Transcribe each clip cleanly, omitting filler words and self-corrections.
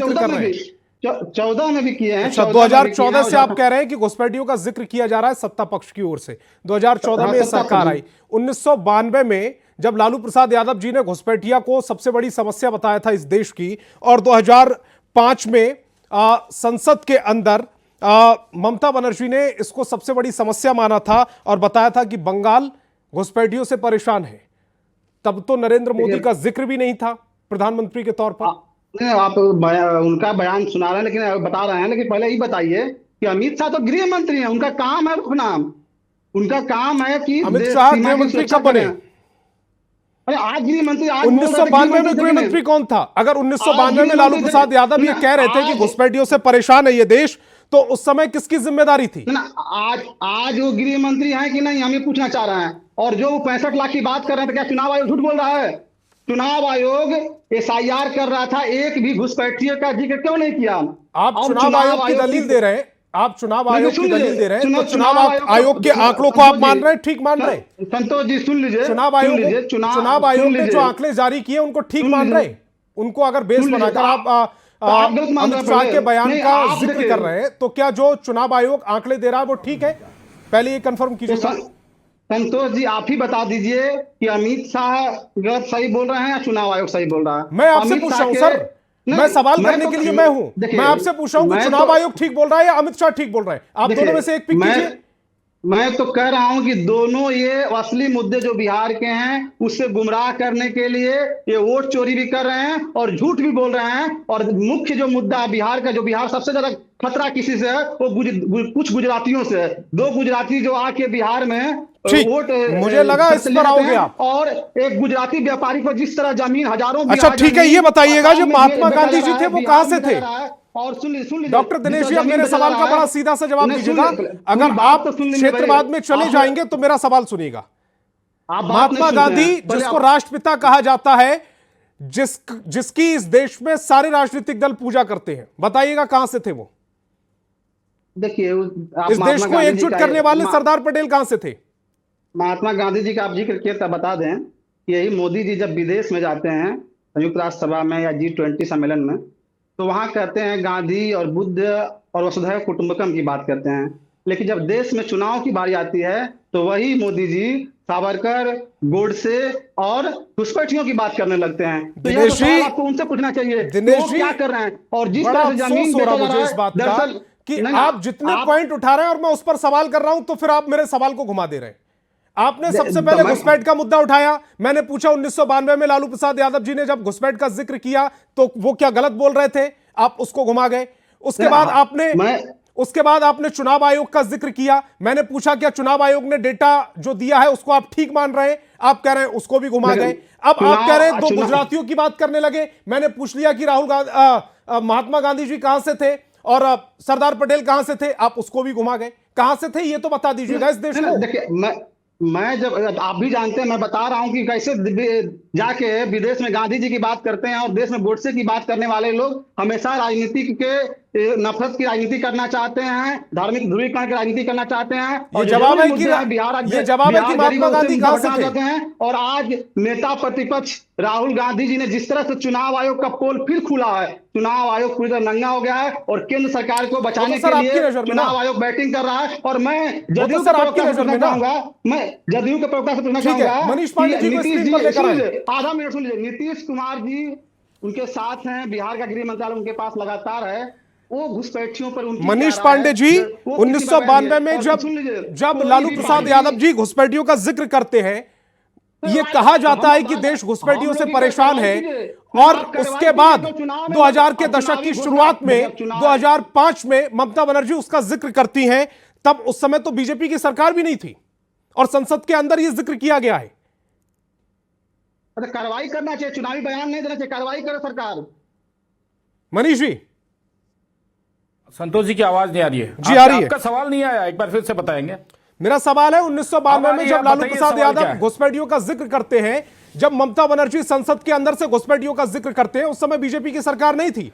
जिक्र कर रहे हैं? 14 में भी किए हैं। अच्छा, 2014 से आप कह रहे हैं कि घुसपैठियों का जिक्र किया जा रहा है सत्ता पक्ष की ओर से। 2014 में सरकार आई। 1992 में जब लालू प्रसाद यादव जी ने घुसपैठिया को सबसे बड़ी समस्या बताया था इस देश की, और 2005 में संसद के अंदर ममता बनर्जी ने इसको सबसे बड़ी समस्या माना था और बताया था कि बंगाल घुसपैठियों से परेशान है। तब तो नरेंद्र मोदी का जिक्र भी नहीं था प्रधानमंत्री के तौर पर। आप उनका बयान सुना रहे हैं, लेकिन बता रहे हैं, लेकिन पहले ही बताइए कि अमित शाह तो गृह मंत्री हैं, उनका काम है रुकना, उनका काम है कि अमित शाह गृह मंत्री कब बने? अरे आज गृह मंत्री, आज 1992 में गृह मंत्री कौन था? अगर 1992 में लालू प्रसाद यादव ये कह रहे थे कि घुसपैठियों से परेशान है ये देश, तो उस समय किसकी जिम्मेदारी थी? आज वो गृह मंत्री हैं कि नहीं, हम ये पूछना चाह रहे हैं। और जो 65 लाख की बात कर रहे हैं, तो क्या चुनाव आयोग झूठ बोल रहा है? चुनाव आयोग एसआईआर कर रहा था, एक भी घुसपैठियों का जिक्र क्यों नहीं किया? आप चुनाव आयोग की दलील दे रहे हैं, आप चुनाव आयोग की दलील दे रहे हैं, तो चुनाव आयोग के आंकड़ों को आप मान रहे हैं, ठीक मान रहे हैं? संतोष जी सुन लीजिए, चुनाव आयोग ने जो आंकड़े जारी किए उनको ठीक मान रहे हैं? उनको अगर बेस बनाकर आप अमित शाह के बयान का जिक्र कर रहे हैं, तो क्या जो चुनाव आयोग आंकड़े दे रहा है वो ठीक है? पहले ये कंफर्म कीजिए। संतोष जी आप ही बता दीजिए कि अमित शाह गलत सही बोल रहे हैं या चुनाव आयोग सही बोल रहा है? मैं आपसे पूछ रहा हूं सर, मैं सवाल करने के लिए मैं हूं। मैं आपसे पूछ रहा हूं कि चुनाव आयोग ठीक बोल रहा है या अमित शाह ठीक बोल रहा है? आप दोनों में से एक पिक कीजिए। मैं तो कह रहा हूं कि दोनों ये असली मुद्दे जो बिहार के हैं उससे गुमराह करने के लिए ये वोट चोरी भी कर रहे हैं और झूठ भी बोल रहे हैं। और मुख्य जो मुद्दा है बिहार का, जो बिहार सबसे ज्यादा खतरा किसी से है वो कुछ गुजरातियों से है। 2 गुजराती जो आके बिहार में वोट, मुझे लगा इस पर आओगे आप। और एक गुजराती व्यापारी को जिस तरह जमीन हजारों, अच्छा ठीक है, ये बताइएगा जो महात्मा गांधी जी थे वो कहां से थे? और सुन लीजिए डॉक्टर दिनेश जी, अब मेरे सवाल का बड़ा सीधा सा जवाब दीजिएगा। अगर आप क्षेत्रवाद में चले जाएंगे तो मेरा सवाल सुनिएगा। महात्मा गांधी, जिसको राष्ट्रपिता कहा जाता है, जिसकी इस देश में सारे राजनीतिक दल पूजा करते हैं, बताइएगा कहां से थे वो? देखिए, इस देश को एकजुट करने वाले सरदार पटेल कहां से थे? महात्मा गांधी जी का आप जिक्र किया, तब बता दें, यही मोदी जी जब विदेश में जाते हैं संयुक्त राष्ट्र सभा में या G20 सम्मेलन में, तो वहां कहते हैं गांधी और बुद्ध और वसुधैव कुटुंबकम की बात करते हैं। लेकिन जब देश में चुनाव की बारी आती है तो वही मोदी जी सावरकर, गोडसे और घुसपैठियों की बात करने लगते हैं। तो यह सवाल आपको उनसे पूछना चाहिए, वो क्या कर रहे हैं? और जिस तरह से जमीन हो रहा मुझे इस बात का कि आप जितने पॉइंट उठा रहे हैं और मैं उस पर सवाल कर रहा हूं, तो फिर आप मेरे सवाल को घुमा दे रहे हैं। आपने सबसे पहले घुसपैठ का मुद्दा उठाया, मैंने पूछा 1992 में लालू प्रसाद यादव जी ने जब घुसपैठ का जिक्र किया तो वो क्या गलत बोल रहे थे? आप उसको घुमा गए। उसके बाद आपने चुनाव आयोग का जिक्र किया, मैंने पूछा क्या चुनाव आयोग ने डेटा जो दिया है उसको आप ठीक मान रहे हैं? आप कह रहे हैं उसको भी घुमा गए। अब आप कह रहे हैं 2 गुजरातियों की बात करने लगे। मैंने पूछ लिया कि महात्मा गांधी जी कहां से थे और सरदार पटेल कहां से थे, आप उसको भी घुमा गए। कहां से थे ये तो बता दीजिएगा इस देश को। देखिए, मैं जब, आप भी जानते हैं, मैं बता रहा हूं कि कैसे जाके विदेश में गांधी जी की बात करते हैं और देश में गोडसे की बात करने वाले लोग हमेशा राजनीति के नफरत की राजनीति करना चाहते हैं, धार्मिक ध्रुवीकरण की राजनीति करना चाहते हैं। और जवाब है कि महात्मा गांधी कहां से थे? और आज नेता प्रतिपक्ष राहुल गांधी जी ने जिस तरह से चुनाव आयोग का पोल फिर खुला है, चुनाव आयोग पूरी तरह नंगा हो गया है और केंद्र सरकार को बचाने के लिए चुनाव आयोग बैटिंग कर रहा है। और मैं जदयू के प्रवक्ता से पूछना चाहूंगा, मनीष पांडे जी को स्क्रीन पर लेकर आइए। आधा मिनट सुन लीजिए। नीतीश कुमार जी उनके साथ हैं, बिहार का गृह मंत्रालय उनके पास लगातार है। वो घुसपैठियों पर मनीष पांडे जी 1992 में जब लालू प्रसाद यादव जी घुसपैठियों का जिक्र करते हैं, ये कहा जाता है कि देश घुसपैठियों से परेशान है। और उसके बाद 2000 के दशक की शुरुआत में 2005 में ममता बनर्जी उसका जिक्र करती हैं। तब उस समय तो बीजेपी की सरकार भी नहीं थी और संसद के अंदर यह जिक्र किया गया है। कार्रवाई करना चाहिए, चुनावी बयान नहीं देना चाहिए, कार्रवाई करे सरकार। मनीष जी, संतोष जी की आवाज नहीं आ रही है। जी आ रही है। आपका सवाल नहीं आया, एक बार फिर से बताएंगे। मेरा सवाल है 1992 में जब लालू प्रसाद यादव घुसपैठियों का जिक्र करते हैं, जब ममता बनर्जी संसद के अंदर से घुसपैठियों का जिक्र करते हैं, उस समय बीजेपी की सरकार नहीं थी।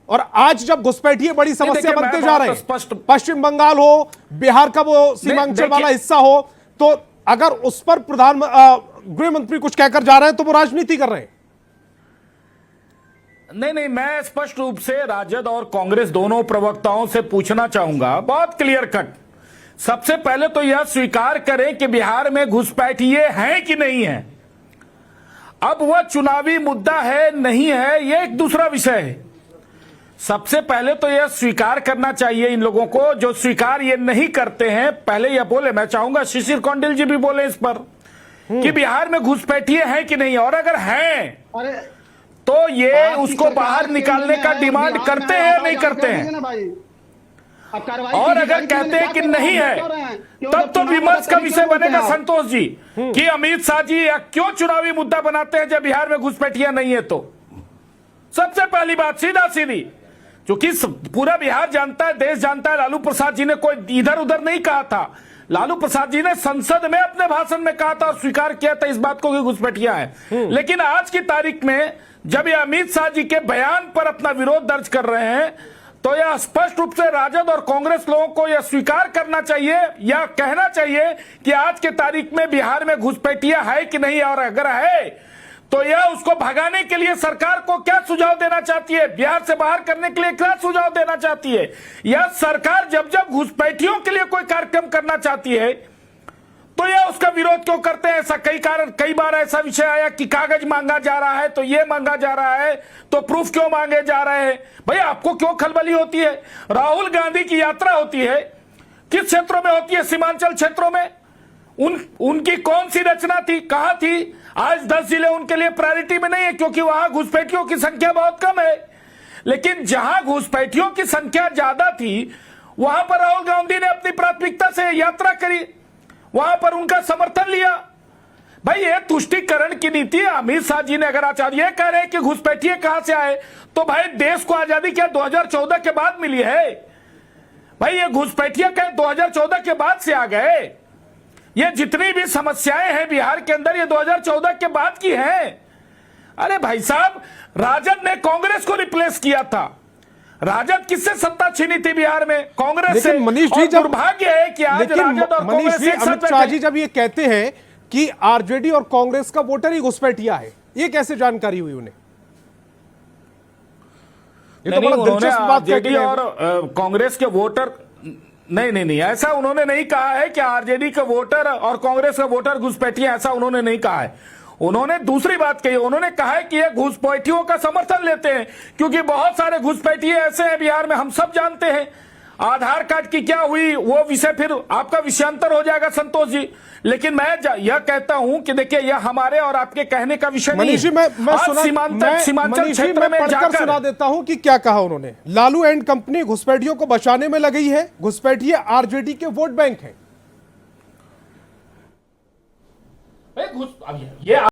और आज जब घुसपैठिए बड़ी समस्या बनते जा रहे हैं, पश्चिम बंगाल हो, बिहार का वो सीमांचल वाला हिस्सा हो, तो अगर उस पर गृह मंत्री कुछ कहकर जा रहे हैं तो वो राजनीति कर रहे हैं। नहीं नहीं, मैं स्पष्ट रूप से राजद और कांग्रेस दोनों प्रवक्ताओं से पूछना चाहूंगा, बहुत क्लियर कट। सबसे पहले तो यह स्वीकार करें कि बिहार में घुसपैठिए हैं कि नहीं है। अब वह चुनावी मुद्दा है नहीं है, यह एक दूसरा विषय है। सबसे पहले तो यह स्वीकार करना चाहिए इन लोगों को, जो स्वीकार ये नहीं करते हैं। पहले यह बोले, मैं चाहूंगा शिशिर कौंडिल जी भी बोले इस पर कि बिहार में घुसपैठिए हैं कि नहीं, और अगर हैं अरे तो ये उसको बाहर निकालने का डिमांड करते हैं या नहीं करते हैं। और अगर कहते हैं कि नहीं है, तब तो विमर्श का विषय बनेगा संतोष जी कि अमित शाह जी क्यों चुनावी मुद्दा बनाते हैं जब बिहार में घुसपैठिया नहीं है। तो सबसे पहली बात सीधा सीधी, क्योंकि पूरा बिहार जानता है, देश जानता है, लालू प्रसाद जी ने कोई इधर उधर नहीं कहा था। लालू प्रसाद जी ने संसद में अपने भाषण में कहा था और स्वीकार किया था इस बात को कि घुसपैठिया है। लेकिन आज की तारीख में जब ये अमित शाह जी के बयान पर अपना विरोध दर्ज कर रहे हैं, तो यह स्पष्ट रूप से राजद और कांग्रेस लोगों को यह स्वीकार करना चाहिए या कहना चाहिए कि आज के तारीख में बिहार में घुसपैठिया है कि नहीं, और अगर है तो यह उसको भगाने के लिए सरकार को क्या सुझाव देना चाहती है, बिहार से बाहर करने के लिए क्या सुझाव देना चाहती है। यह सरकार जब जब घुसपैठियों के लिए कोई कार्यक्रम करना चाहती है तो यह उसका विरोध क्यों करते हैं। ऐसा कई बार ऐसा विषय आया कि कागज मांगा जा रहा है, तो ये मांगा जा रहा है, तो प्रूफ क्यों मांगे जा रहे हैं। भाई आपको क्यों खलबली होती है। राहुल गांधी की यात्रा होती है, किस क्षेत्रों में होती है, सीमांचल क्षेत्रों में। उनकी कौन सी रचना थी, कहां थी। आज 10 जिले उनके लिए प्रायोरिटी में नहीं है क्योंकि वहां घुसपैठियों की संख्या बहुत कम है। लेकिन जहां घुसपैठियों की संख्या ज्यादा थी वहां पर राहुल गांधी ने अपनी प्राथमिकता से यात्रा करी, वहां पर उनका समर्थन लिया। भाई ये तुष्टिकरण की नीति है। अमित शाह जी ने अगर आचार्य कह रहे हैं कि घुसपैठिए कहां से आए, तो भाई देश को आजादी क्या 2014 के बाद मिली है। भाई ये घुसपैठिए क्या 2014 के बाद से आ गए। ये जितनी भी समस्याएं हैं बिहार के अंदर, ये 2014 के बाद की हैं। अरे भाई साहब, राजद ने कांग्रेस को रिप्लेस किया था। राजद किससे सत्ता छीनी थी बिहार में, कांग्रेस से। मनीष जी, जब दुर्भाग्य है कि आज राजद और कांग्रेस एक साथ अमित शाह जी जब ये कहते हैं कि आरजेडी और कांग्रेस का वोटर ही घुसपैठिया है, ये कैसे जानकारी हुई उन्हें। ये तो बड़ा दिलचस्प बात है कि और कांग्रेस के वोटर नहीं, ऐसा उन्होंने नहीं कहा है कि आरजेडी का वोटर और कांग्रेस का वोटर घुसपैठिया, ऐसा उन्होंने नहीं कहा है। उन्होंने दूसरी बात कही, उन्होंने कहा है कि ये घुसपैठियों का समर्थन लेते हैं क्योंकि बहुत सारे घुसपैठिए ऐसे हैं बिहार में, हम सब जानते हैं। आधार कार्ड की क्या हुई वो विषय फिर आपका विषयांतर हो जाएगा संतोष जी। लेकिन मैं यह कहता हूं कि देखिए यह हमारे और आपके कहने का विषय नहीं है। मैं सीमांचल क्षेत्र में पढ़कर सुना देता हूं कि क्या कहा उन्होंने। लालू एंड कंपनी घुसपैठियों को बचाने में लगी है, घुसपैठिए आरजेडी के वोट बैंक हैं। ये